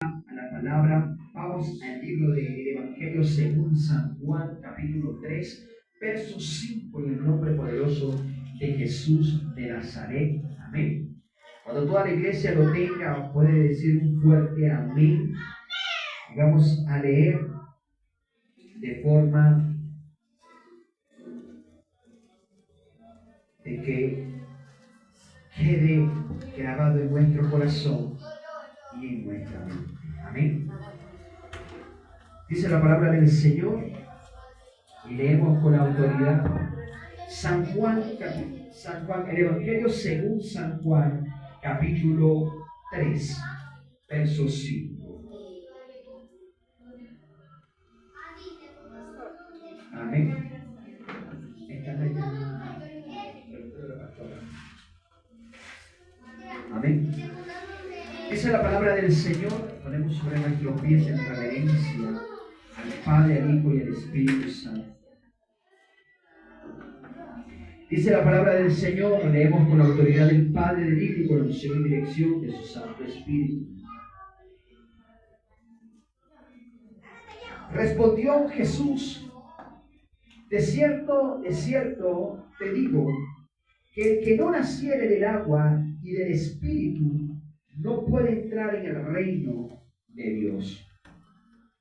a la palabra. Vamos al libro del Evangelio según San Juan, capítulo 3, verso 5, en el nombre poderoso de Jesús de Nazaret. Amén. Cuando toda la iglesia lo tenga, puede decir un fuerte amén. Y vamos a leer de forma de que quede grabado en nuestro corazón y en nuestra mente. Amén. Dice la palabra del Señor y leemos con autoridad San Juan, el Evangelio según San Juan, capítulo 3, verso 5. Amén. Amén. Esa es la palabra del Señor. Ponemos sobre nuestros pies en reverencia al Padre, al Hijo y al Espíritu Santo. Dice la palabra del Señor, leemos con la autoridad del Padre, del Hijo y con la unción y dirección de su Santo Espíritu. Respondió Jesús: de cierto te digo, que el que no naciere del agua y del Espíritu no puede entrar en el reino de Dios.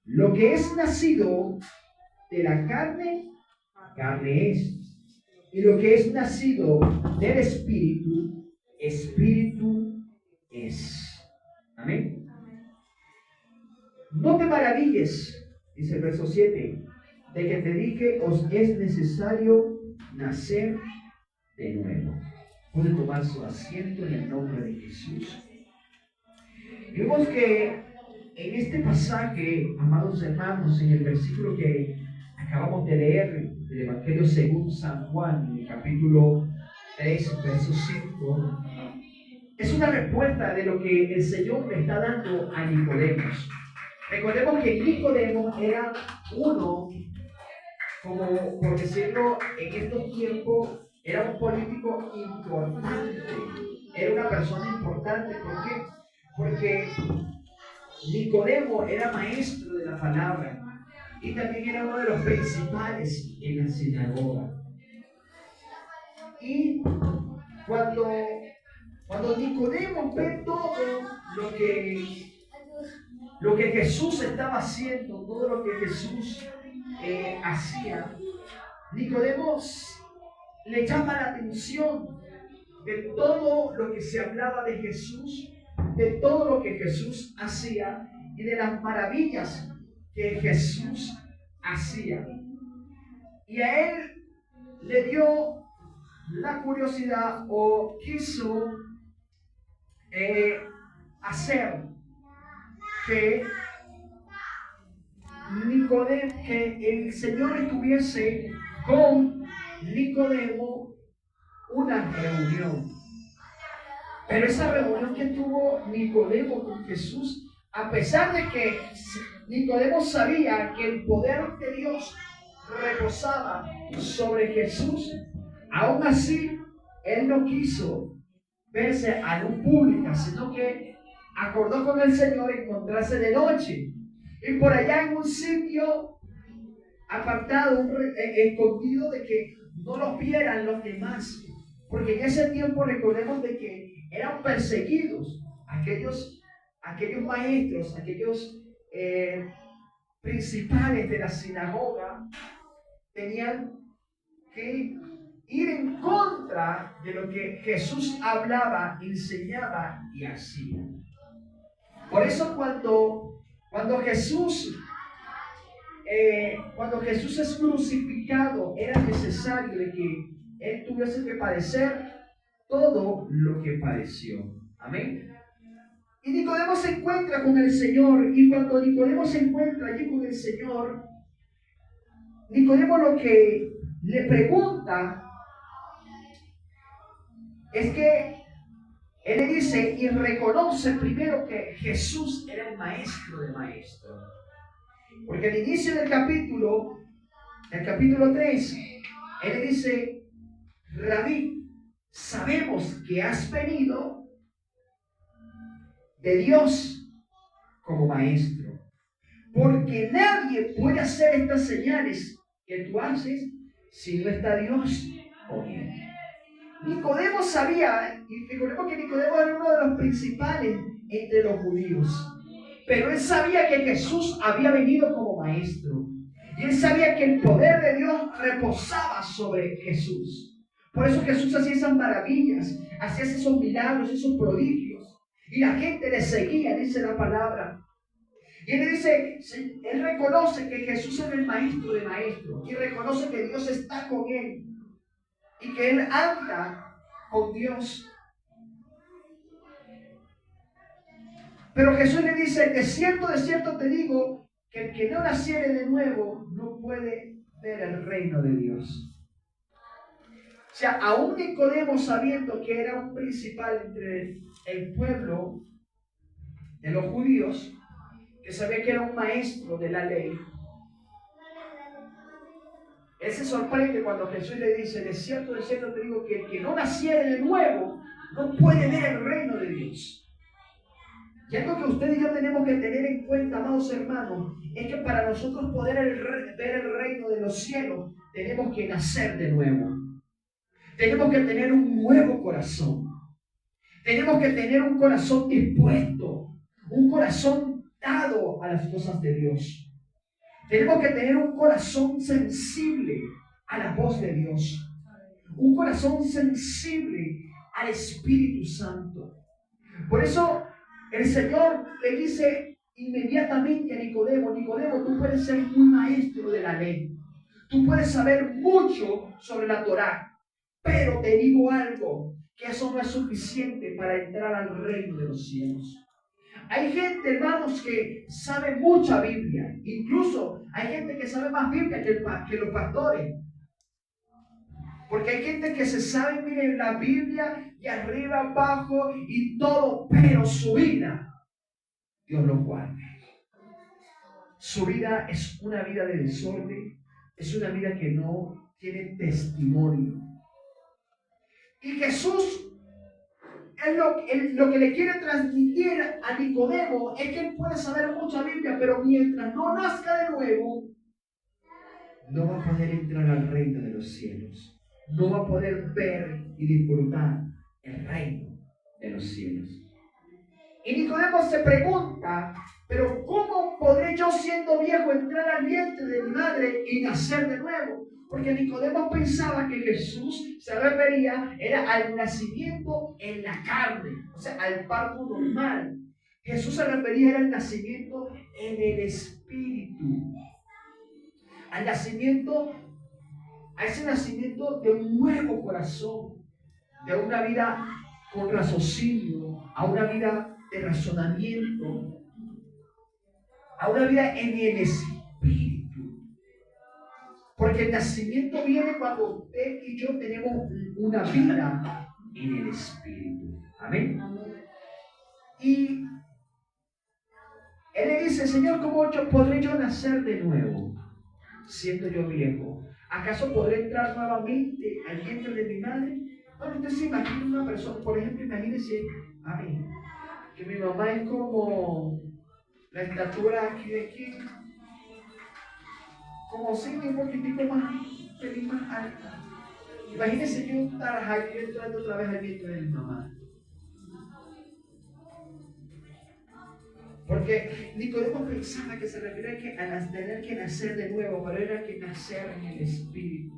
Lo que es nacido de la carne, carne es. Y lo que es nacido del Espíritu, Espíritu es. Amén. No te maravilles, dice el verso 7, de que te dije, os es necesario nacer de nuevo. Puede tomar su asiento en el nombre de Jesús. Vemos que en este pasaje, amados hermanos, en el versículo que acabamos de leer del Evangelio según San Juan, en el capítulo 3, verso 5, es una respuesta de lo que el Señor le está dando a Nicodemo. Recordemos que Nicodemo era uno, como por decirlo, en estos tiempos, era un político importante, era una persona importante. ¿Por qué? Porque Nicodemo era maestro de la palabra y también era uno de los principales en la sinagoga. Y cuando Nicodemo ve todo lo que Jesús estaba haciendo, todo lo que Jesús hacía, Nicodemo le llama la atención de todo lo que se hablaba de Jesús, de todo lo que Jesús hacía y de las maravillas que Jesús hacía. Y a él le dio la curiosidad o quiso hacer que el Señor estuviese con Nicodemo una reunión. Pero esa reunión que tuvo Nicodemo con Jesús, a pesar de que Nicodemo sabía que el poder de Dios reposaba sobre Jesús, aún así él no quiso verse a luz pública, sino que acordó con el Señor encontrarse de noche y por allá en un sitio apartado, escondido, de que no los vieran los demás, porque en ese tiempo recordemos de que eran perseguidos aquellos maestros, aquellos principales de la sinagoga, tenían que ir en contra de lo que Jesús hablaba, enseñaba y hacía. Por eso cuando Jesús es crucificado, era necesario de que Él tuviese que padecer todo lo que padeció. Amén. Y Nicodemo se encuentra con el Señor, y cuando Nicodemo se encuentra allí con el Señor, Nicodemo lo que le pregunta es que él le dice y reconoce primero que Jesús era el maestro de maestros. Porque al inicio del capítulo 3, él le dice: Rabí, sabemos que has venido de Dios, como maestro. Porque nadie puede hacer estas señales que tú haces si no está Dios con él. Nicodemo sabía, y recordemos que Nicodemo era uno de los principales entre los judíos, pero él sabía que Jesús había venido como maestro, y él sabía que el poder de Dios reposaba sobre Jesús. Por eso Jesús hacía esas maravillas, hacía esos milagros, esos prodigios, y la gente le seguía, dice la palabra. Y él dice, él reconoce que Jesús es el maestro de maestros, y reconoce que Dios está con él, y que él anda con Dios. Pero Jesús le dice, de cierto te digo, que el que no naciere de nuevo no puede ver el reino de Dios. O sea, aún Nicodemo, sabiendo que era un principal entre el pueblo de los judíos, que sabía que era un maestro de la ley, él se sorprende cuando Jesús le dice, de cierto te digo, que el que no naciere de nuevo no puede ver el reino de Dios. Y algo que usted y yo tenemos que tener en cuenta, amados hermanos, es que para nosotros poder ver el reino de los cielos, tenemos que nacer de nuevo. Tenemos que tener un nuevo corazón. Tenemos que tener un corazón dispuesto, un corazón dado a las cosas de Dios. Tenemos que tener un corazón sensible a la voz de Dios. Un corazón sensible al Espíritu Santo. Por eso el Señor le dice inmediatamente a Nicodemo, Nicodemo, tú puedes ser muy maestro de la ley. Tú puedes saber mucho sobre la Torá. Pero te digo algo, que eso no es suficiente para entrar al reino de los cielos. Hay gente, hermanos, que sabe mucha Biblia. Incluso hay gente que sabe más Biblia que los pastores. Porque hay gente que se sabe, miren, la Biblia y arriba, abajo y todo, pero su vida, Dios lo guarde. Su vida es una vida de desorden, es una vida que no tiene testimonio. Y Jesús, lo que le quiere transmitir a Nicodemo es que él puede saber mucha Biblia, pero mientras no nazca de nuevo, no va a poder entrar al reino de los cielos. No va a poder ver y disfrutar el reino de los cielos. Y Nicodemo se pregunta, pero ¿cómo podré yo, siendo viejo, entrar al vientre de mi madre y nacer de nuevo? Porque Nicodemo pensaba que Jesús se refería era al nacimiento en la carne, o sea, al parto normal. Jesús se refería era al nacimiento en el Espíritu, al nacimiento, a ese nacimiento de un nuevo corazón, de una vida con raciocinio, a una vida de razonamiento, a una vida en el Espíritu. Porque el nacimiento viene cuando usted y yo tenemos una vida en el Espíritu. Amén. Y él le dice, Señor, ¿cómo podré yo nacer de nuevo, siendo yo viejo? ¿Acaso podré entrar nuevamente al vientre de mi madre? Bueno, usted se imagina una persona, por ejemplo, imagínese a mí, que mi mamá es como la estatura aquí de aquí, como si un poquitico más, un pelín más alta. Imagínese yo estar aquí entrando otra vez al vientre de mi mamá. Porque Nicodemo pensaba que se refería a tener que nacer de nuevo, pero era que nacer en el Espíritu.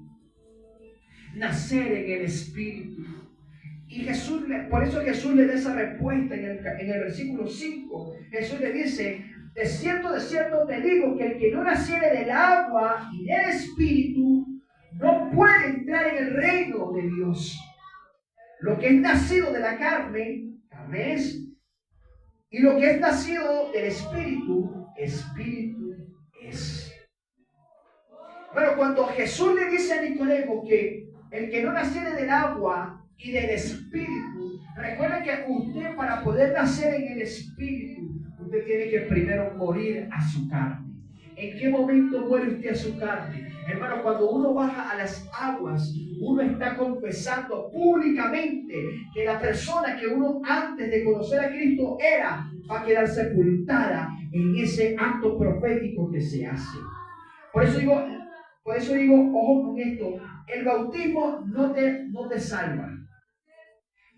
Nacer en el Espíritu. Y Jesús, por eso Jesús le da esa respuesta en el versículo 5. Jesús le dice, de cierto te digo que el que no naciere del agua y del Espíritu no puede entrar en el reino de Dios. Lo que es nacido de la carne, carne es. Y lo que es nacido del Espíritu, Espíritu es. Bueno, cuando Jesús le dice a Nicodemo que el que no naciere del agua y del Espíritu, recuerden que usted, para poder nacer en el Espíritu, usted tiene que primero morir a su carne. ¿En qué momento muere usted a su carne? Hermano, cuando uno baja a las aguas, uno está confesando públicamente que la persona que uno antes de conocer a Cristo era, va a quedar sepultada en ese acto profético que se hace. Por eso digo, ojo con esto, el bautismo no te salva,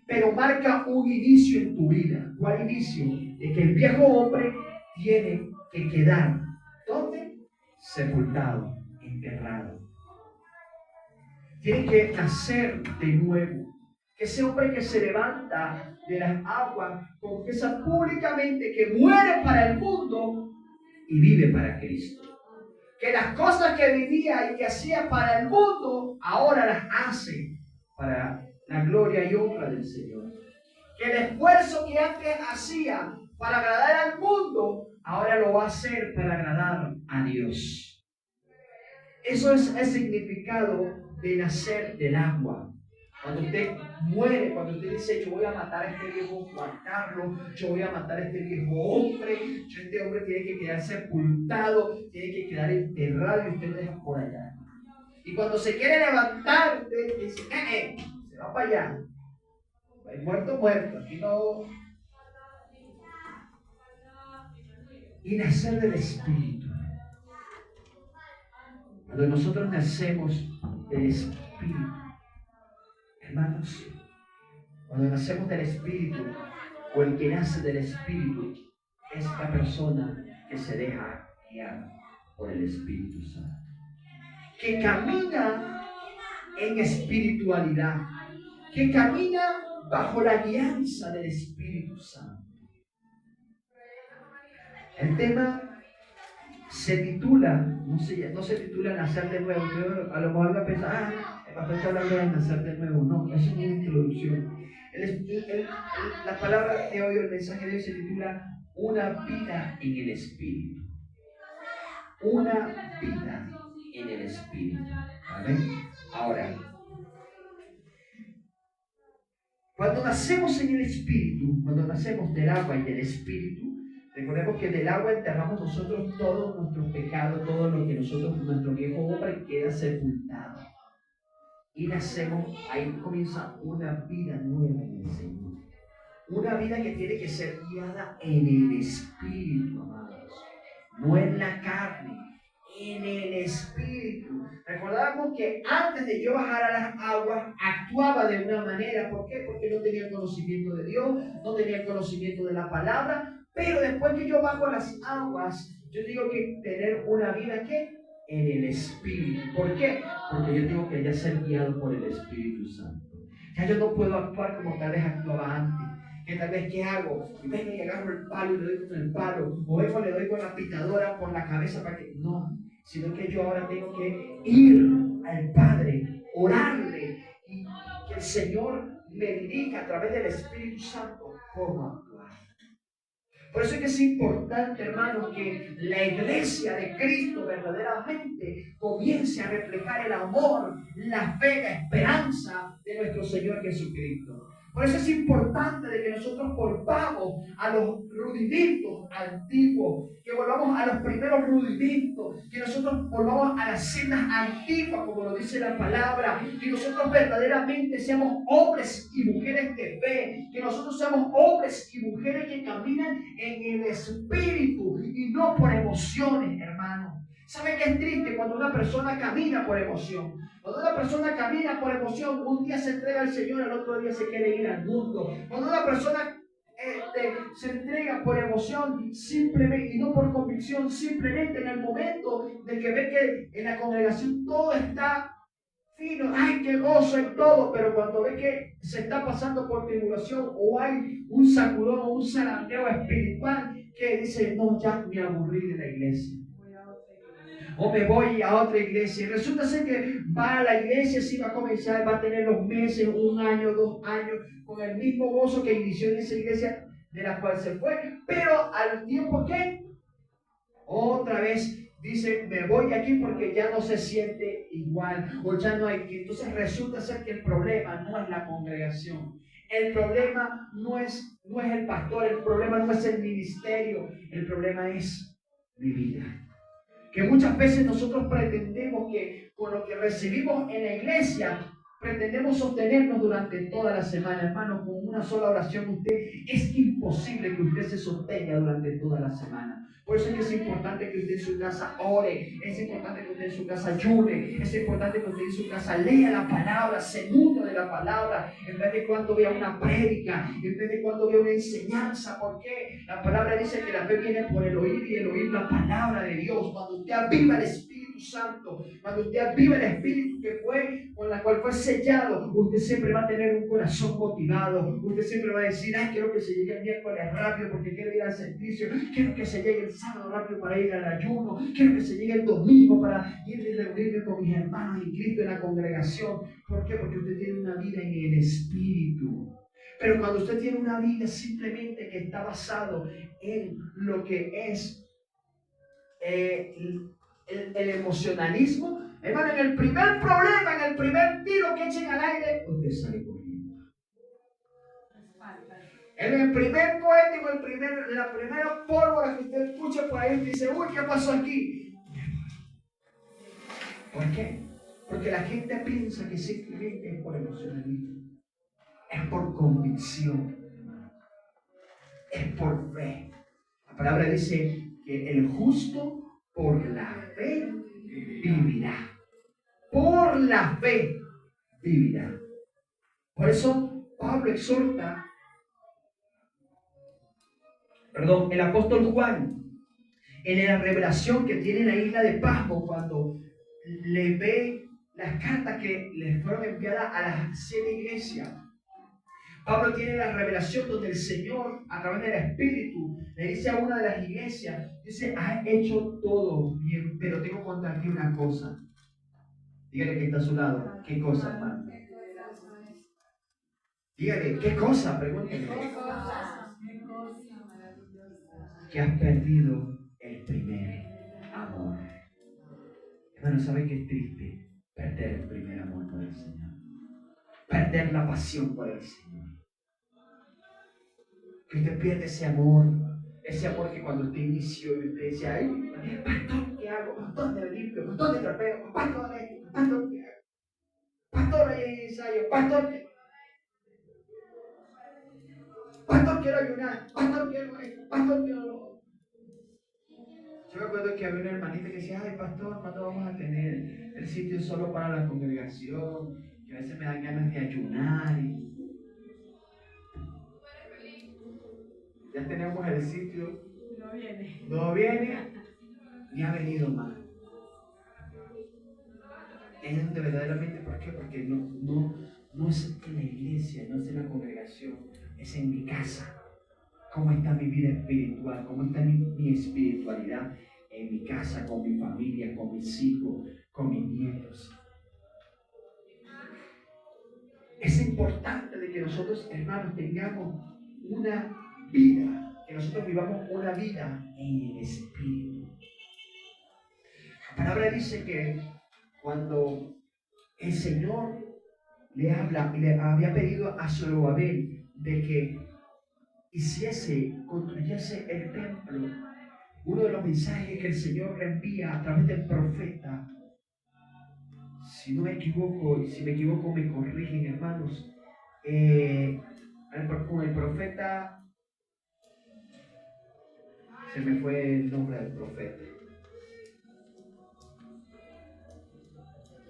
pero marca un inicio en tu vida. ¿Cuál inicio? De que el viejo hombre tiene que quedar, ¿dónde? Sepultado, enterrado. Tiene que nacer de nuevo. Que ese hombre que se levanta de las aguas confiesa públicamente que muere para el mundo y vive para Cristo. Que las cosas que vivía y que hacía para el mundo, ahora las hace para la gloria y honra del Señor. Que el esfuerzo que antes hacía para agradar al mundo, ahora lo va a hacer para agradar a Dios. Eso es el significado de nacer del agua. Cuando usted muere, cuando usted dice, yo voy a matar a este viejo Juan Carlos, yo voy a matar a este viejo hombre, este hombre tiene que quedar sepultado, tiene que quedar enterrado y usted lo deja por allá. Y cuando se quiere levantar, usted dice, se va para allá. Muerto, aquí no. Y nacer del Espíritu. Cuando nosotros nacemos del Espíritu, hermanos, cuando nacemos del Espíritu, o el que nace del Espíritu, es la persona que se deja guiar por el Espíritu Santo, que camina en espiritualidad, que camina bajo la guianza del Espíritu Santo. El tema se titula, no se titula Nacer de Nuevo. Yo a lo mejor va a pensar, el pastor está hablando de nacer de nuevo. No, es una introducción. La palabra de hoy, el mensaje de hoy se titula Una vida en el Espíritu. Una vida en el Espíritu. ¿Vale? Ahora, cuando nacemos en el Espíritu, cuando nacemos del agua y del Espíritu, recordemos que del agua enterramos nosotros todos nuestros pecados, todo lo que nuestro viejo hombre queda sepultado. Y nacemos, ahí comienza una vida nueva en el Señor. Una vida que tiene que ser guiada en el Espíritu, amados. No en la carne, en el Espíritu. Recordamos que antes de yo bajar a las aguas, actuaba de una manera. ¿Por qué? Porque no tenía el conocimiento de Dios, no tenía el conocimiento de la palabra. Pero después que yo bajo a las aguas, yo tengo que tener una vida que en el Espíritu. ¿Por qué? Porque yo tengo que ya ser guiado por el Espíritu Santo. Ya yo no puedo actuar como tal vez actuaba antes. Que tal vez, ¿qué hago? Y vengo y agarro el palo y le doy con el palo. O vengo y le doy con la pitadora por la cabeza para que... No, sino que yo ahora tengo que ir al Padre, orarle y que el Señor me dirija a través del Espíritu Santo cómo actuar. Por eso es que es importante, hermanos, que la iglesia de Cristo verdaderamente comience a reflejar el amor, la fe, la esperanza de nuestro Señor Jesucristo. Por eso es importante de que nosotros volvamos a los rudimentos antiguos, que volvamos a los primeros rudimentos, que nosotros volvamos a las sendas antiguas, como lo dice la palabra, que nosotros verdaderamente seamos hombres y mujeres de fe, que nosotros seamos hombres y mujeres que caminan en el Espíritu y no por emociones, hermano. ¿Sabe qué es triste cuando una persona camina por emoción? Cuando una persona camina por emoción, un día se entrega al Señor, el otro día se quiere ir al mundo. Cuando una persona se entrega por emoción simplemente y no por convicción, simplemente en el momento de que ve que en la congregación todo está fino, ay, qué gozo en todo, pero cuando ve que se está pasando por tribulación o hay un sacudón o un zarandeo espiritual que dice, no, ya me aburrí de la iglesia. O me voy a otra iglesia. Y resulta ser que va a la iglesia, sí va a comenzar, va a tener los meses, 1 año, 2 años, con el mismo gozo que inició en esa iglesia de la cual se fue. Pero al tiempo que otra vez dice, me voy aquí porque ya no se siente igual o ya no hay que. Entonces resulta ser que el problema no es la congregación. El problema no es el pastor, el problema no es el ministerio, el problema es mi vida. Que muchas veces nosotros pretendemos que con lo que recibimos en la iglesia, pretendemos sostenernos durante toda la semana. Hermano, con una sola oración es imposible que usted se sostenga durante toda la semana. Por eso es que es importante que usted en su casa ore, es importante que usted en su casa ayune, es importante que usted en su casa lea la palabra, se nutra de la palabra, en vez de cuando vea una prédica, en vez de cuando vea una enseñanza. ¿Por qué? La palabra dice que la fe viene por el oír y el oír la palabra de Dios. Cuando usted aviva el Espíritu Santo, cuando usted aviva el Espíritu que fue, con la cual fue sellado, usted siempre va a tener un corazón motivado. Usted siempre va a decir, ay, quiero que se llegue el miércoles rápido porque quiero ir al servicio, quiero que se llegue el sábado rápido para ir al ayuno, quiero que se llegue el domingo para ir y reunirme con mis hermanos en Cristo en la congregación. ¿Por qué? Porque usted tiene una vida en el Espíritu. Pero cuando usted tiene una vida simplemente que está basado en lo que es el emocionalismo, hermano, en el primer problema, en el primer tiro que echen al aire, usted sale corriendo. En el primer cohete, en la primera pólvora que usted escucha por ahí, usted dice, uy, ¿qué pasó aquí? ¿Por qué? Porque la gente piensa que simplemente es por emocionalismo, es por convicción, es por fe. La palabra dice que el justo por la fe vivirá. Por la fe vivirá. Por eso Pablo exhorta, el apóstol Juan, en la revelación que tiene en la isla de Pasmo, cuando le ve las cartas que le fueron enviadas a las 7 iglesias. Pablo tiene la revelación donde el Señor, a través del Espíritu, le dice a una de las iglesias, dice, has hecho todo bien, pero tengo contra ti una cosa. Dígale que está a su lado. ¿Qué cosa, hermano? Dígale, ¿qué cosa? Pregúntele. Que has perdido el primer amor. Hermano, ¿sabe qué es triste? Perder el primer amor por el Señor. Perder la pasión por el Señor. Que usted pierde ese amor que cuando usted inició y usted decía, ay, pastor, ¿qué hago? ¿Dónde limpio? ¿Dónde trapeo? Pastor, pastor, ¿qué hago? Pastor, hay ensayo. Pastor, quiero ayunar. Pastor, quiero esto. Pastor, quiero. Yo me acuerdo que había una hermanita que decía, ay, pastor, ¿cuándo vamos a tener el sitio solo para la congregación? Que a veces me dan ganas de ayunar. Ya tenemos el sitio. No viene, ni ha venido más. Es donde verdaderamente, ¿por qué? Porque no es en la iglesia, no es en la congregación, es en mi casa. ¿Cómo está mi vida espiritual? ¿Cómo está mi espiritualidad en mi casa, con mi familia, con mis hijos, con mis nietos? Es importante de que nosotros, hermanos, tengamos una vida, que nosotros vivamos una vida en el Espíritu. La palabra dice que cuando el Señor le había pedido a Zorobabel de que construyese el templo, uno de los mensajes que el Señor le envía a través del profeta, si no me equivoco, y si me equivoco me corrigen, hermanos, con el profeta, se me fue el nombre del profeta,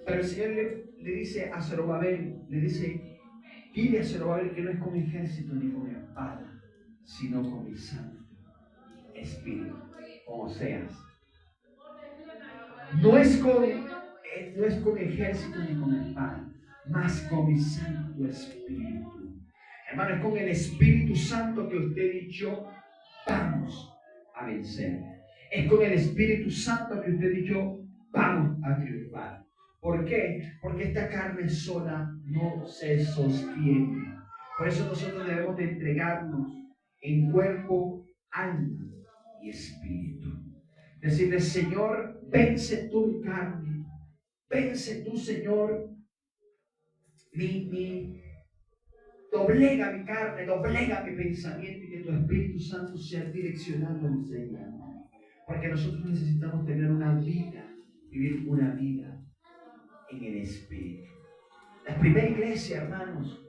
pero el Señor le dice a Zorobabel, dile a Zorobabel que no es con ejército ni con espada, sino con mi santo espíritu, como seas. No es con ejército ni con espada, mas con mi santo espíritu. Hermano, es con el Espíritu Santo que usted y yo vamos a vencer. Es con el Espíritu Santo que usted y yo vamos a triunfar. ¿Por qué? Porque esta carne sola no se sostiene. Por eso nosotros debemos de entregarnos en cuerpo, alma y espíritu. Decirle, Señor, vence tú mi carne. Vence tú, Señor, doblega mi carne, doblega mi pensamiento y que tu Espíritu Santo sea direccionando y enseñando. Porque nosotros necesitamos tener una vida, vivir una vida en el Espíritu. La primera iglesia, hermanos,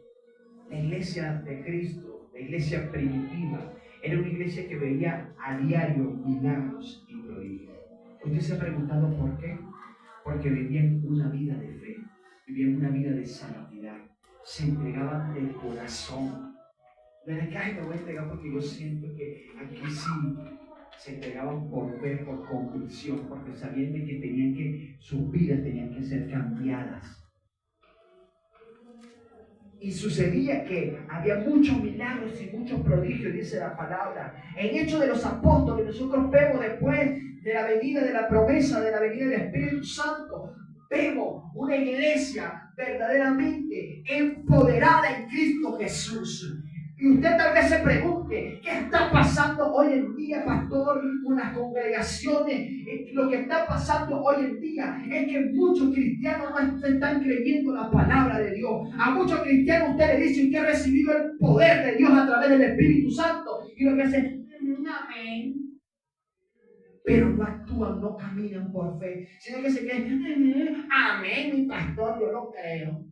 la iglesia de Cristo, la iglesia primitiva, era una iglesia que veía a diario milagros y prodigios. ¿Usted se ha preguntado por qué? Porque vivían una vida de fe, vivían una vida de santidad, se entregaban de corazón. No era que, ay, me voy a entregar porque yo siento que aquí sí. Se entregaban por fe, por convicción, porque sabían de que sus vidas tenían que ser cambiadas. Y sucedía que había muchos milagros y muchos prodigios, dice la palabra. En Hechos de los Apóstoles, nosotros vemos después de la venida de la promesa, de la venida del Espíritu Santo, vemos una iglesia verdaderamente empoderada en Cristo Jesús. Y usted tal vez se pregunte, ¿qué está pasando hoy en día, pastor, con las congregaciones? Lo que está pasando hoy en día es que muchos cristianos no están creyendo la palabra de Dios. A muchos cristianos usted le dice, usted ha recibido el poder de Dios a través del Espíritu Santo. Y lo que hacen, amén. Pero no actúan, no caminan por fe, sino que se quedan, amén, mi pastor, yo lo creo.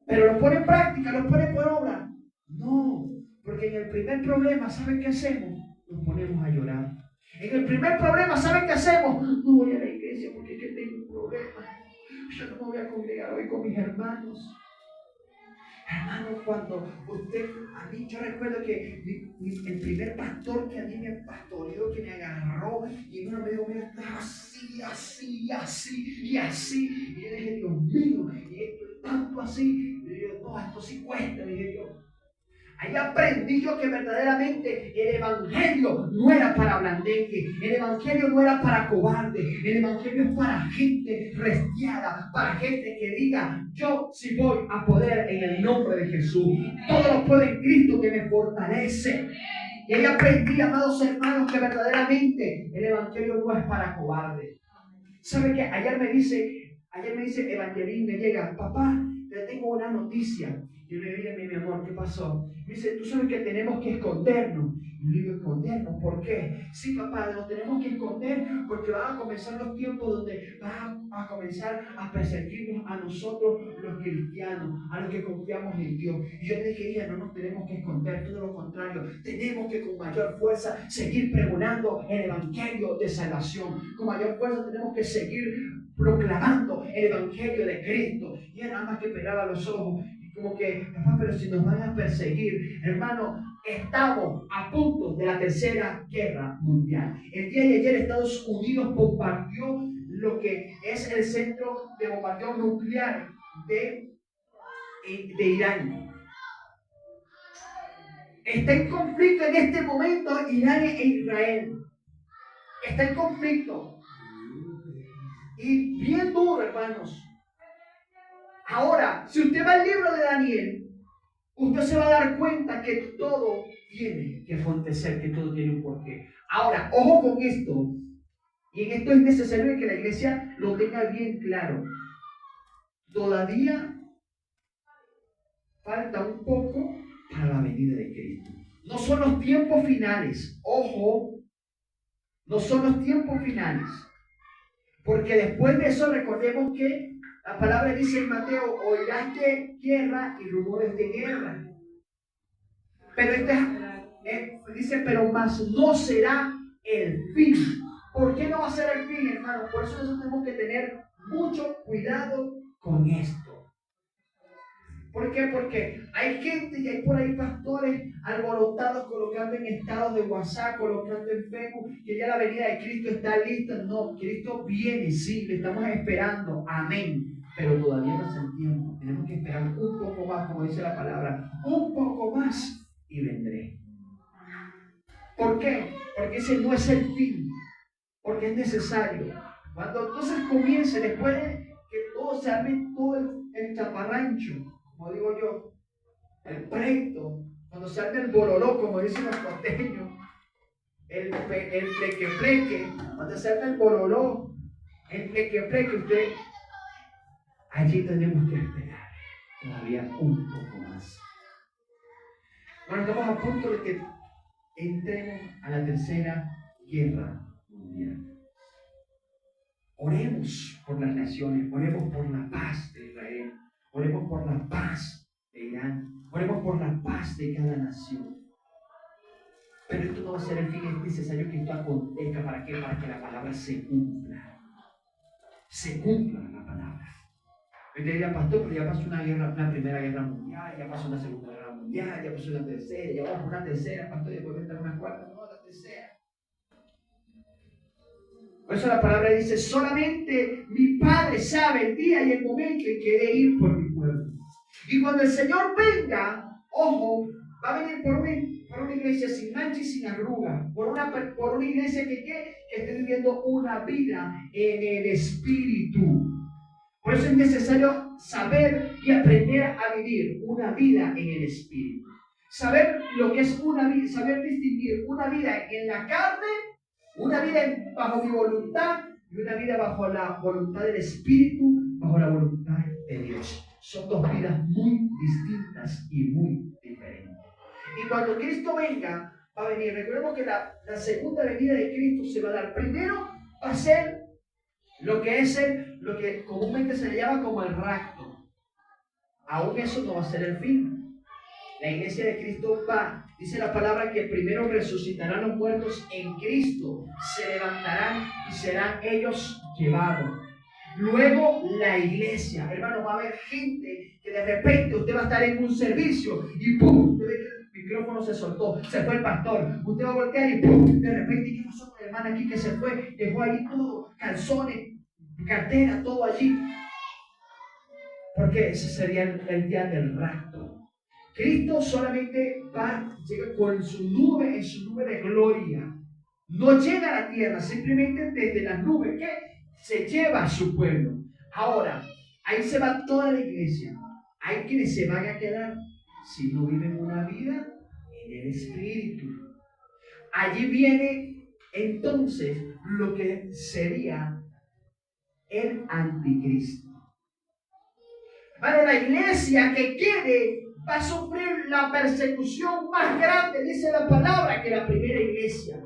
Pero lo pone en práctica, lo pone por obra. No, porque en el primer problema, ¿saben qué hacemos? Nos ponemos a llorar. En el primer problema, ¿saben qué hacemos? No voy a la iglesia porque es que tengo un problema. Yo no me voy a congregar hoy con mis hermanos. Hermano, cuando usted, a mí, yo recuerdo que el primer pastor que a mí me pastoreó, que me agarró, y uno me dijo, mira, así, así, así, y así. Y yo dije, Dios mío, y esto es tanto así. Y yo, no, esto sí cuesta, dije yo. Ahí aprendí yo que verdaderamente el evangelio no era para blandengue, el evangelio no era para cobarde, el evangelio es para gente restiada, para gente que diga, yo sí voy a poder en el nombre de Jesús. Todo lo puedo en Cristo que me fortalece. Y ahí aprendí, amados hermanos, que verdaderamente el evangelio no es para cobarde. ¿Sabe qué? Ayer me dice Evangelín, me llega, papá, te tengo una noticia. Y yo le digo, mi amor, ¿qué pasó? Me dice, tú sabes que tenemos que escondernos. Y le digo, ¿escondernos? ¿Por qué? Sí, papá, nos tenemos que esconder porque van a comenzar los tiempos donde van a comenzar a perseguirnos a nosotros los cristianos, a los que confiamos en Dios. Y yo le dije, hija, no nos tenemos que esconder, todo lo contrario, tenemos que con mayor fuerza seguir pregonando el evangelio de salvación. Con mayor fuerza tenemos que seguir proclamando el evangelio de Cristo. Y él nada más que pegaba los ojos y como que, papá, pero si nos van a perseguir, hermano, estamos a punto de la Tercera Guerra Mundial. El día de ayer Estados Unidos bombardeó lo que es el centro de bombardeo nuclear de Irán. Está en conflicto en este momento Irán e Israel. Está en conflicto. Y bien duro, hermanos. Ahora, si usted va al libro de Daniel, usted se va a dar cuenta que todo tiene que acontecer, que todo tiene un porqué. Ahora, ojo con esto. Y en esto es necesario que la iglesia lo tenga bien claro. Todavía falta un poco para la venida de Cristo. No son los tiempos finales. Ojo, no son los tiempos finales. Porque después de eso recordemos que la palabra dice en Mateo, oirás de guerra y rumores de guerra. Pero dice, pero más no será el fin. ¿Por qué no va a ser el fin, hermano? Por eso nosotros tenemos que tener mucho cuidado con esto. ¿Por qué? Porque hay gente y hay por ahí pastores alborotados colocando en estados de WhatsApp, colocando en Facebook que ya la venida de Cristo está lista. No, Cristo viene, sí, le estamos esperando, amén. Pero todavía no es el tiempo. Tenemos que esperar un poco más, como dice la palabra, un poco más y vendré. ¿Por qué? Porque ese no es el fin, porque es necesario. Cuando entonces comience, después de que todo se arme, todo el chaparrancho, como digo yo, el pleito, cuando se arme el bololó, como dicen los costeños, el pleque, cuando se arme el bololó, el pleque, usted, allí tenemos que esperar todavía un poco más. Bueno, estamos a punto de que entremos a la Tercera Guerra mundial. Oremos por las naciones, oremos por la paz de Israel, oremos por la paz de Irán, oremos por la paz de cada nación. Pero esto no va a ser el fin, es necesario que esto acontezca. ¿Para qué? Para que la palabra se cumpla. Se cumpla la palabra. Yo te diría, pastor, pero ya pasó una primera guerra mundial, ya pasó una segunda guerra mundial, ya pasó una tercera, ya vamos por una tercera, pastor, y después va a entrar una cuarta, no, la tercera. Por eso la palabra dice, solamente mi Padre sabe el día y el momento en que he de ir por mi pueblo. Y cuando el Señor venga, ojo, va a venir por una iglesia sin mancha y sin arruga, por una iglesia que esté viviendo una vida en el Espíritu. Por eso es necesario saber y aprender a vivir una vida en el Espíritu. Saber lo que es una vida, saber distinguir una vida en la carne, una vida bajo mi voluntad y una vida bajo la voluntad del Espíritu, bajo la voluntad de Dios. Son dos vidas muy distintas y muy diferentes. Y cuando Cristo venga, va a venir. Recordemos que la segunda venida de Cristo se va a dar. Primero va a ser lo que comúnmente se le llama como el rapto. Aún eso no va a ser el fin. La iglesia de Cristo dice la palabra que primero resucitarán los muertos en Cristo, se levantarán y serán ellos llevados. Luego la iglesia, hermano, va a haber gente que de repente usted va a estar en un servicio y ¡pum! Usted ve que el micrófono se soltó, se fue el pastor. Usted va a voltear y ¡pum! De repente, ¿qué pasó con el hermano aquí que se fue? Dejó ahí todo, calzones, cartera, todo allí. Porque ese sería el día del rapto. Cristo solamente llega con su nube, en su nube de gloria. No llega a la tierra, simplemente desde las nubes, que se lleva a su pueblo. Ahora, ahí se va toda la iglesia. Hay quienes se van a quedar si no viven una vida en el Espíritu. Allí viene entonces lo que sería el anticristo. Pero la iglesia que quede va a sufrir la persecución más grande, dice la palabra, que la primera iglesia.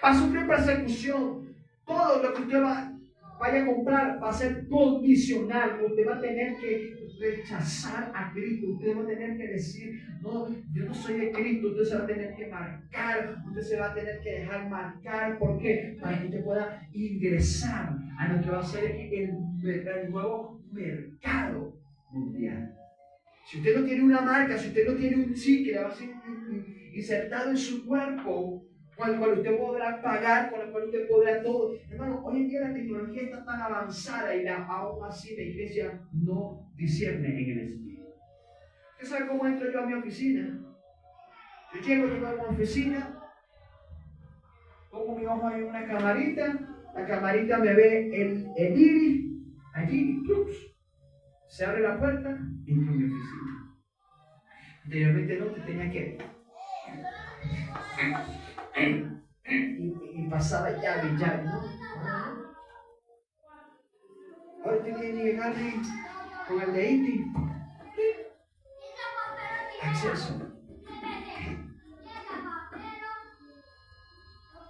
Va a sufrir persecución. Todo lo que usted vaya a comprar va a ser condicional. Usted va a tener que rechazar a Cristo. Usted va a tener que decir, no, yo no soy de Cristo. Usted se va a tener que marcar. Usted se va a tener que dejar marcar. ¿Por qué? Para que usted pueda ingresar a lo que va a ser el nuevo mercado mundial. Si usted no tiene una marca, si usted no tiene un chip que le va a ser insertado en su cuerpo, con el cual usted podrá pagar, con el cual usted podrá todo. Hermano, hoy en día la tecnología está tan avanzada y aún así la iglesia no discierne en el Espíritu. ¿Usted sabe cómo entro yo a mi oficina? Yo llego a mi oficina, pongo mi ojo en una camarita, la camarita me ve el iris, allí, se abre la puerta, entro a mi oficina. Anteriormente no, te tenía que... Y pasaba llave, ¿no? Ahora usted tiene que llegar con el dedito. Acceso.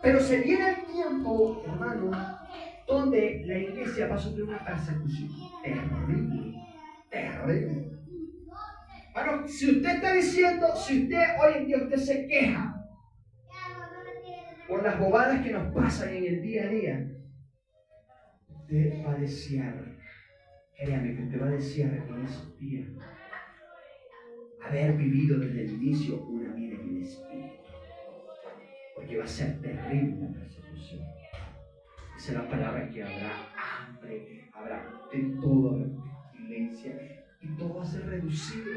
Pero se viene el tiempo, hermano, donde la iglesia va a sufrir una persecución terrible, terrible. Bueno, si usted está diciendo, si usted hoy en día usted se queja por las bobadas que nos pasan en el día a día, usted va a desear, créame que usted va a desear en esos días haber vivido desde el inicio una vida en el Espíritu, porque va a ser terrible la persecución. Esa es la palabra que habrá hambre, habrá de todo, habrá pestilencia y todo va a ser reducido.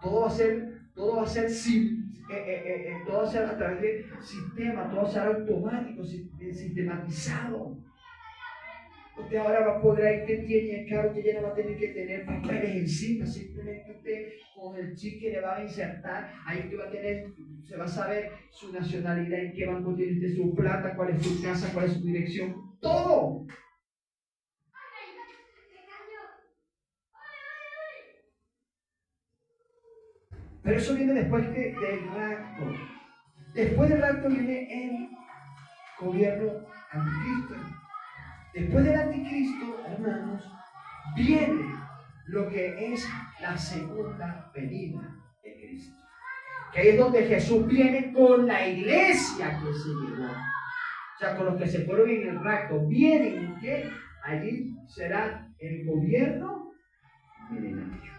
Todo va a ser todo va a ser a través de sistema, todo va a ser automático, sistematizado. Usted ahora podrá ir que tiene el carro que ya no va a tener que tener papeles encima, simplemente usted con el chip que le va a insertar, ahí usted va a tener, se va a saber su nacionalidad, en qué banco tiene usted su plata, cuál es su casa, cuál es su dirección, todo. Pero eso viene después del rapto. Después del rapto viene el gobierno anticristo. Después del anticristo, hermanos, viene lo que es la segunda venida de Cristo. Que ahí es donde Jesús viene con la iglesia que se llevó. O sea, con los que se fueron en el rapto. Vienen que allí será el gobierno milenario.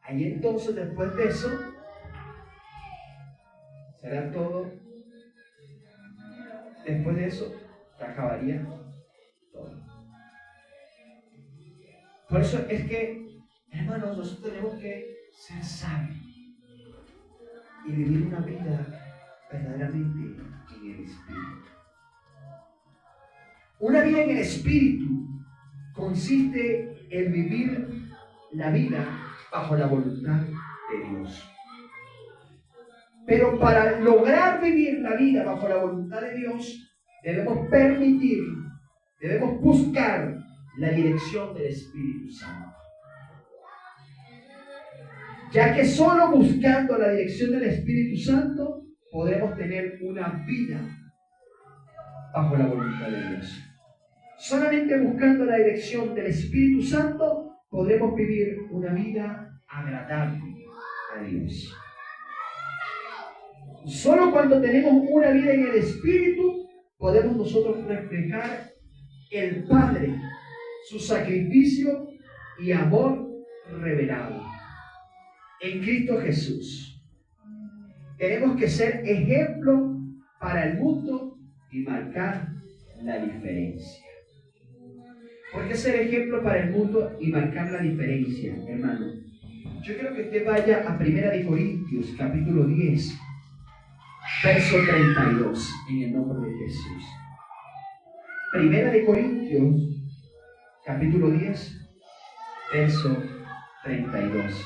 Ahí entonces, después de eso, será todo. Después de eso, se acabaría todo. Por eso es que, hermanos, nosotros tenemos que ser sabios y vivir una vida verdaderamente en el Espíritu. Una vida en el Espíritu consiste en vivir la vida bajo la voluntad de Dios. Pero para lograr vivir la vida bajo la voluntad de Dios, debemos buscar la dirección del Espíritu Santo. Ya que solo buscando la dirección del Espíritu Santo podremos tener una vida bajo la voluntad de Dios. Solamente buscando la dirección del Espíritu Santo podremos vivir una vida agradable a Dios. Solo cuando tenemos una vida en el Espíritu podemos nosotros reflejar el Padre, su sacrificio y amor revelado en Cristo Jesús. Tenemos que ser ejemplo para el mundo y marcar la diferencia. ¿Por qué ser ejemplo para el mundo y marcar la diferencia, hermano? Yo quiero que usted vaya a 1 Corintios, capítulo 10, verso 32, en el nombre de Jesús. 1 Corintios, capítulo 10, verso 32.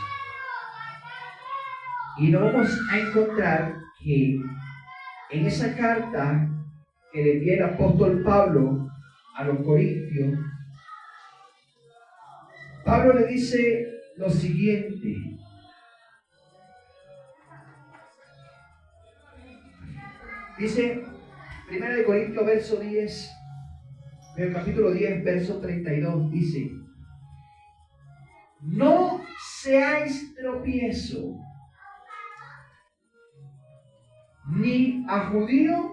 Y nos vamos a encontrar que en esa carta que le envía el apóstol Pablo a los Corintios, Pablo le dice lo siguiente. Dice 1 Corintios, verso 10, el capítulo 10, verso 32, dice: no seáis tropiezo ni a judío,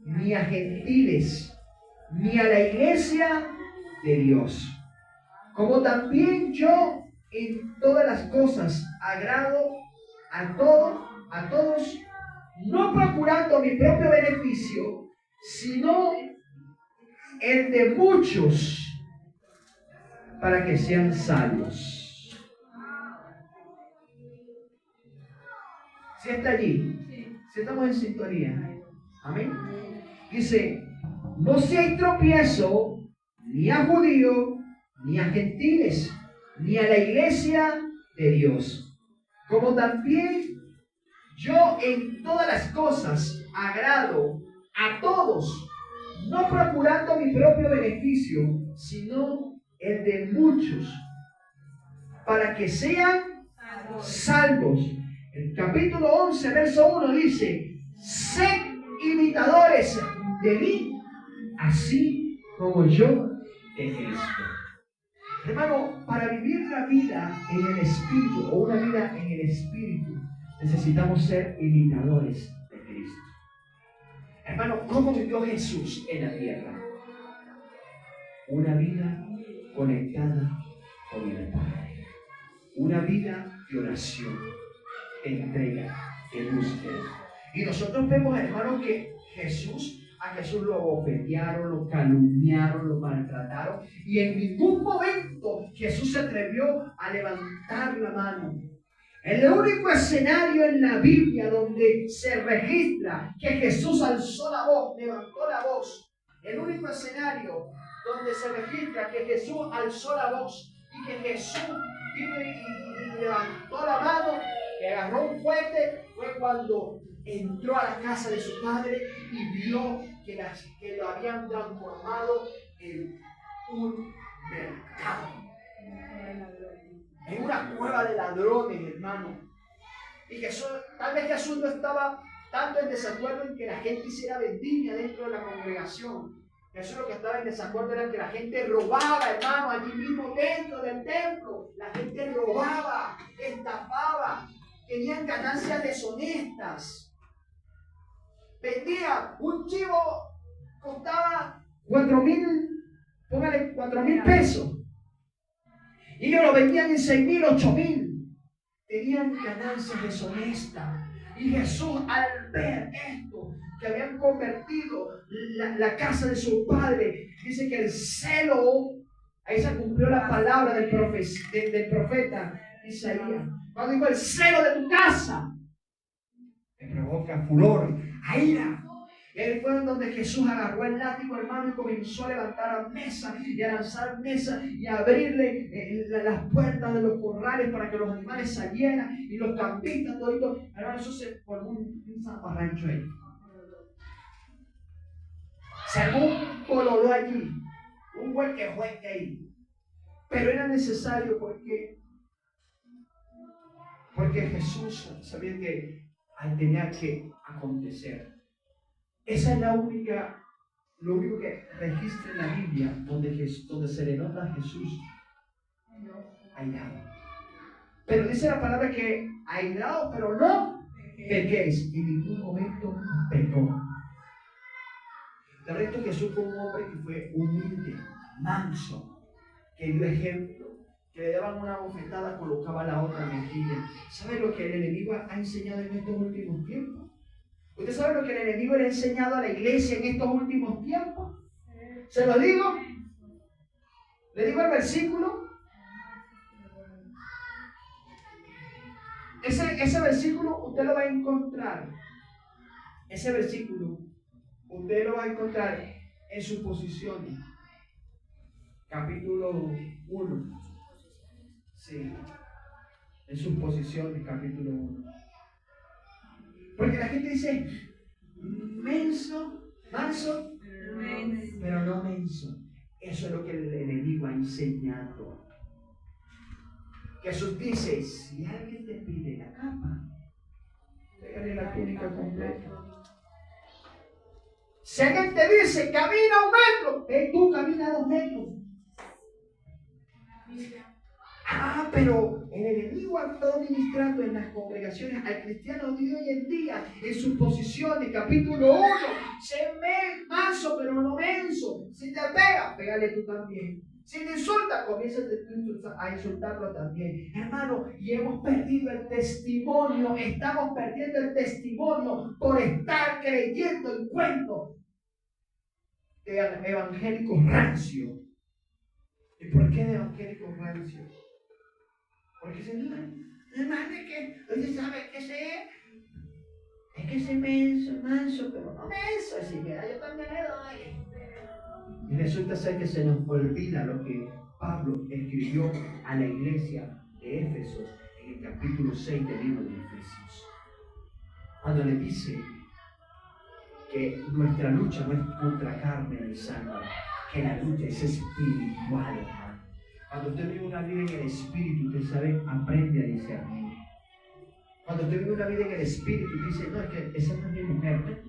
ni a gentiles, ni a la iglesia de Dios. Como también yo en todas las cosas agrado a todos, no procurando mi propio beneficio, sino el de muchos, para que sean salvos. ¿Sí está allí? ¿Sí estamos en sintonía? Amén. Dice: no seáis tropiezo ni a judío, ni a gentiles, ni a la iglesia de Dios. Como también yo en todas las cosas agrado a todos, no procurando mi propio beneficio, sino el de muchos, para que sean salvos. El capítulo 11, verso 1 dice: sed imitadores de mí, así como yo de Cristo. Hermano, para vivir la vida en el Espíritu, o una vida en el Espíritu, necesitamos ser imitadores de Cristo. Hermano, ¿cómo vivió Jesús en la tierra? Una vida conectada con el Padre. Una vida de oración, de entrega, de búsqueda. Y nosotros vemos, hermano, que a Jesús lo bofetearon, lo calumniaron, lo maltrataron, y en ningún momento Jesús se atrevió a levantar la mano. El único escenario en la Biblia donde se registra que Jesús alzó la voz, levantó la voz, el único escenario donde se registra que Jesús alzó la voz y que Jesús vino y levantó la mano, que agarró un fuerte, fue cuando entró a la casa de su padre y vio que lo habían transformado en un mercado. en una cueva de ladrones, hermano. Y Jesús, tal vez Jesús no estaba tanto en desacuerdo en que la gente hiciera vendimia dentro de la congregación. Jesús lo que estaba en desacuerdo era que la gente robaba, hermano, allí mismo dentro del templo. La gente robaba, estafaba, tenían ganancias deshonestas. Vendía un chivo, costaba 4,000, póngale 4,000 pesos. Y ellos lo vendían en 6,000, 8,000. Tenían ganancias deshonestas. Y Jesús, al ver esto, que habían convertido la casa de su padre, dice que el celo, ahí se cumplió la palabra del profeta Isaías. Cuando dijo el celo de tu casa, me provoca furor, a ira. Y ahí fue donde Jesús agarró el látigo, hermano, y comenzó a levantar mesa y a lanzar mesa y a abrirle las puertas de los corrales para que los animales salieran y los campistas, todo esto. Hermano, eso se formó un zaparrancho ahí. Se armó un pololó allí, un hueque ahí. Pero era necesario porque Jesús sabía que tenía que acontecer. Esa es lo único que registra en la Biblia donde se le nota a Jesús airado. Pero dice la palabra que airado, pero no pequéis. En ningún momento pecó. De resto, Jesús fue un hombre que fue humilde, manso, que dio ejemplo, que le daban una bofetada, colocaba la otra mejilla. ¿Sabe lo que el enemigo ha enseñado en estos últimos tiempos? ¿Usted sabe lo que el enemigo le ha enseñado a la iglesia en estos últimos tiempos? ¿Se lo digo? ¿Le digo el versículo? Ese versículo usted lo va a encontrar. Ese versículo usted lo va a encontrar en sus posiciones. Capítulo 1. Sí. En sus posiciones, capítulo 1. Porque la gente dice, manso, pero no menso. Eso es lo que el enemigo ha enseñado. Jesús dice, si alguien te pide la capa, pégale la túnica completa. Si alguien te dice, camina 1 metro, tú camina 2 metros. Pero el enemigo ha estado ministrando en las congregaciones al cristiano de hoy en día, en sus posiciones. Capítulo 1, sé manso pero no menso. Si te pega, pégale tú también. Si te insulta, comienza a insultarlo también. Hermano, y hemos perdido el testimonio. Estamos perdiendo el testimonio por estar creyendo en cuentos de evangélicos rancios. ¿Y por qué de evangélicos rancios? Porque se hermano, es que usted sabe que es que ese manso, pero no menso, así que yo también le doy. Y resulta ser que se nos olvida lo que Pablo escribió a la iglesia de Éfeso en el capítulo 6 del libro de Efesios. Cuando le dice que nuestra lucha no es contra carne ni sangre, que la lucha es espiritual, hermano. Cuando usted vive una vida en el espíritu, usted sabe, aprende a discernir. Cuando usted vive una vida en el espíritu, dice, no, es que esa no es mi mujer.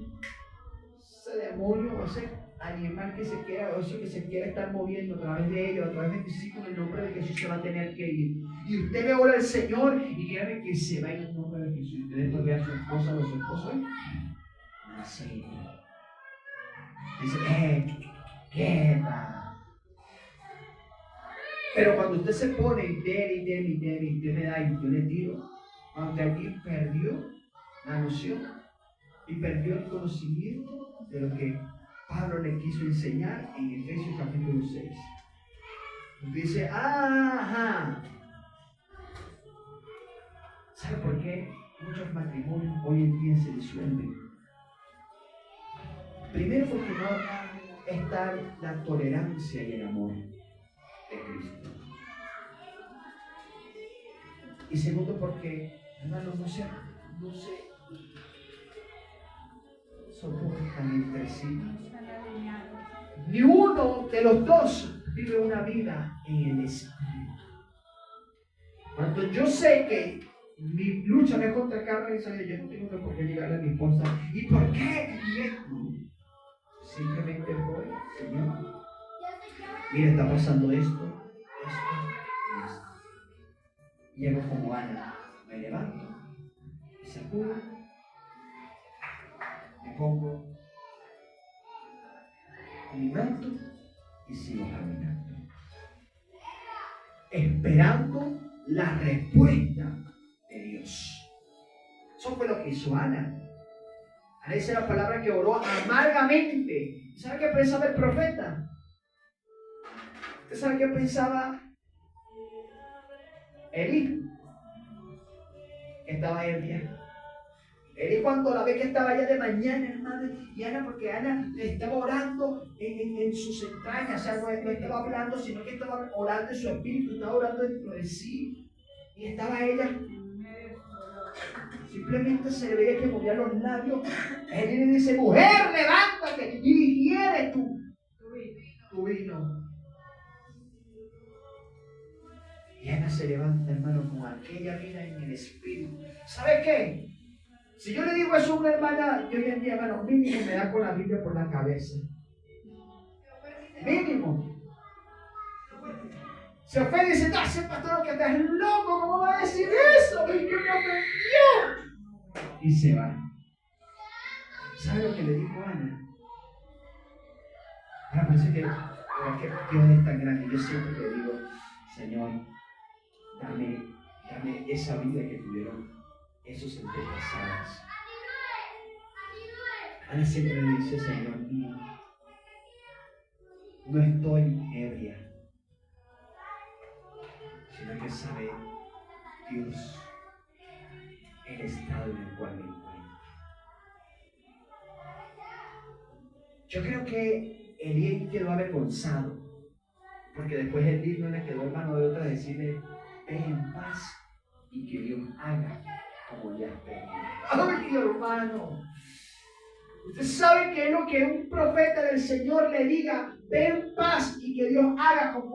Ese demonio o ese animal que se quiera, o eso que se quiera estar moviendo a través de ellos, a través de mis hijos, en el nombre de Jesús se va a tener que ir. Y usted le ora al Señor y créame que se va en el nombre de Jesús. Usted después ve a su esposa o a su esposo, así. Dice, quieta. Pero cuando usted se pone y usted me da y yo le tiro, aunque aquí perdió la noción y perdió el conocimiento de lo que Pablo le quiso enseñar en Efesios capítulo 6. Usted dice, ajá. ¿Sabe por qué muchos matrimonios hoy en día se disuelven? Primero porque no está la tolerancia y el amor de Cristo. Y segundo porque, hermanos, no se soportan entre sí. Ni uno de los dos vive una vida en el espíritu. Entonces yo sé que mi lucha no es contra carne y sangre. Yo no tengo que por qué llegarle a mi esposa. ¿Y por qué? Y esto. Simplemente voy, Señor. Mira, está pasando esto, y esto. Y hago como Ana. Me levanto, me sacudo, me pongo mi manto y sigo caminando. Esperando la respuesta de Dios. Eso fue lo que hizo Ana. Ana dice la palabra que oró amargamente. ¿Sabe qué pensaba el profeta? ¿Usted sabe qué pensaba Elí? Que estaba ebria. Elí cuando la ve que estaba allá de mañana, hermano, y Ana, porque Ana le estaba orando en sus entrañas, o sea, no estaba hablando, sino que estaba orando en su espíritu, estaba orando dentro de sí, y estaba ella, simplemente se le veía que movía los labios. Elí le dice, mujer, levántate y digiere tu vino. Y Ana se levanta, hermano, con aquella vida en el espíritu. ¿Sabe qué? Si yo le digo eso a una hermana, yo hoy en día, hermano, mínimo me da con la Biblia por la cabeza. Mínimo. Se ofende y dice, no, ese pastor que estás loco, ¿cómo va a decir eso? ¿Qué me ofendió? Y se va. ¿Sabe lo que le dijo Ana? Ahora parece que Dios es tan grande. Yo siempre le digo, Señor, dame esa vida que tuvieron esos antepasados. Ana siempre le dice, Señor mío, no estoy ebria, sino que sabe Dios el estado en el cual me encuentro. Yo creo que Elí quedó avergonzado, porque después Elí no le quedó hermano de otra decirle, ve en paz y que Dios haga como ya has pedido. ¡Ay, hermano! Usted sabe que es lo que un profeta del Señor le diga, ve en paz y que Dios haga como